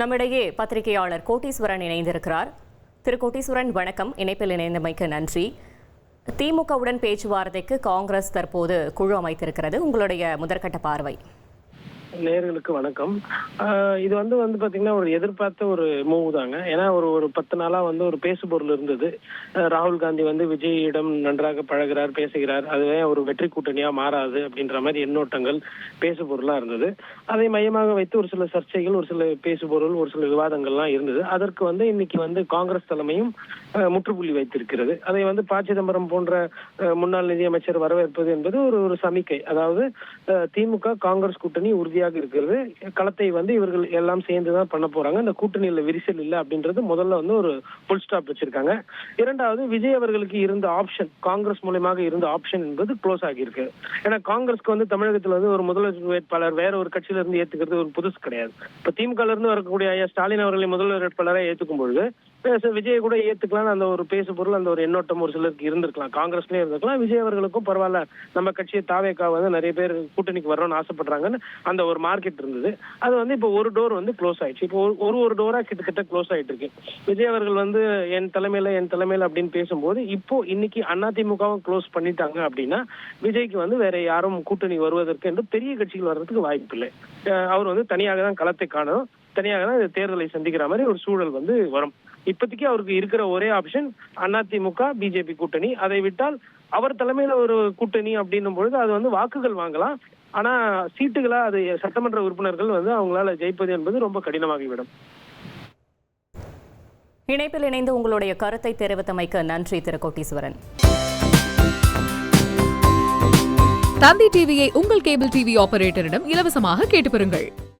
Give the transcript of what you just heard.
நம்மிடையே பத்திரிகையாளர் கோட்டீஸ்வரன் இணைந்திருக்கிறார். திரு கோட்டீஸ்வரன், வணக்கம். இணைப்பில் இணைந்தமைக்கு நன்றி. திமுகவுடன் பேச்சுவார்த்தைக்கு காங்கிரஸ் தற்போது குழு அமைத்திருக்கிறது. உங்களுடைய முதற்கட்ட பார்வை. நேயர்களுக்கு வணக்கம். இது வந்து பாத்தீங்கன்னா ஒரு எதிர்பார்த்த ஒரு மூவ் தாங்க. ஏன்னா ஒரு 10 நாளா ஒரு பேசுபொருள் இருந்தது. ராகுல் காந்தி விஜயிடம் நன்றாக பழகிறார், பேசுகிறார், அதுவே ஒரு வெற்றி கூட்டணியா மாறாது அப்படின்ற மாதிரி எண்ணோட்டங்கள் பேசுபொருளா இருந்தது. அதை மையமாக வைத்து ஒரு சில சர்ச்சைகள், ஒரு சில பேசுபொருள், ஒரு சில விவாதங்கள்லாம் இருந்தது. அதற்கு இன்னைக்கு காங்கிரஸ் தலைமையும் முற்றுப்புள்ளி வைத்திருக்கிறது. அதை ப. சிதம்பரம் போன்ற முன்னாள் நிதியமைச்சர் வரவேற்பது என்பது ஒரு சமிக்கை. அதாவது திமுக காங்கிரஸ் கூட்டணி உறுதியாக இருக்கிறது. களத்தை இவர்கள் எல்லாம் சேர்ந்துதான் பண்ண போறாங்க. இந்த கூட்டணியில விரிசல் இல்லை அப்படின்றது முதல்ல ஒரு ஃபுல் ஸ்டாப் வச்சிருக்காங்க. இரண்டாவது, விஜய் அவர்களுக்கு இருந்த ஆப்ஷன், காங்கிரஸ் மூலமாக இருந்த ஆப்ஷன் என்பது க்ளோஸ் ஆகியிருக்கு. ஏன்னா காங்கிரஸ்க்கு தமிழகத்துல ஒரு முதல்வர் வேட்பாளர் வேற ஒரு கட்சியில இருந்து ஏத்துக்கிறது ஒரு புதுசு கிடையாது. இப்ப திமுக இருந்து வரக்கூடிய ஐயா ஸ்டாலின் அவர்களை முதல்வர் வேட்பாளரை ஏத்துக்கும் பொழுது விஜய் கூட ஏத்துக்கலாம். அந்த ஒரு பேசு பொருள், அந்த ஒரு எண்ணோட்டம் ஒரு சிலருக்கு இருந்திருக்கலாம். காங்கிரஸ்லயே இருந்திருக்கலாம். விஜய் அவர்களுக்கும் பரவாயில்ல, நம்ம கட்சியை தாவேக்கா நிறைய பேர் கூட்டணிக்கு வரணும்னு ஆசைப்படுறாங்கன்னு அந்த ஒரு மார்க்கெட் இருந்தது. அது இப்போ ஒரு டோர் க்ளோஸ் ஆயிடுச்சு. இப்போ ஒரு டோரா கிட்டத்தட்ட க்ளோஸ் ஆயிட்டு இருக்கு. விஜய் அவர்கள் என் தலைமையில அப்படின்னு பேசும்போது இப்போ இன்னைக்கு அதிமுகவும் க்ளோஸ் பண்ணிட்டாங்க அப்படின்னா விஜய்க்கு வேற யாரும் கூட்டணி வருவதற்கு என்று பெரிய கட்சிகள் வர்றதுக்கு வாய்ப்பு இல்லை. அவர் தனியாக தான் களத்தை காணணும், தனியாக தான் தேர்தலை சந்திக்கிற மாதிரி ஒரு சூழல் வரும். இப்போதைக்கு அவருக்கு இருக்கிற ஒரே ஆப்ஷன் அதிமுக பிஜேபி கூட்டணி. அதை விட்டால் அவர் தலைமையில ஒரு கூட்டணி அப்படின்னும் பொழுது அது வாக்குகள் வாங்கலாம். ஆனா சீட்டுகளா, அது சட்டமன்ற உறுப்பினர்கள் அவங்களால ஜெயிப்பது என்பது ரொம்ப கடினமாகிவிடும். இணைப்பில் இணைந்து உங்களுடைய கருத்தை தெரிவித்தமைக்கு நன்றி திரு கோட்டீஸ்வரன். தந்தி டிவியை உங்கள் கேபிள் டிவி ஆபரேட்டரிடம் இலவசமாக கேட்டு பெறுங்கள்.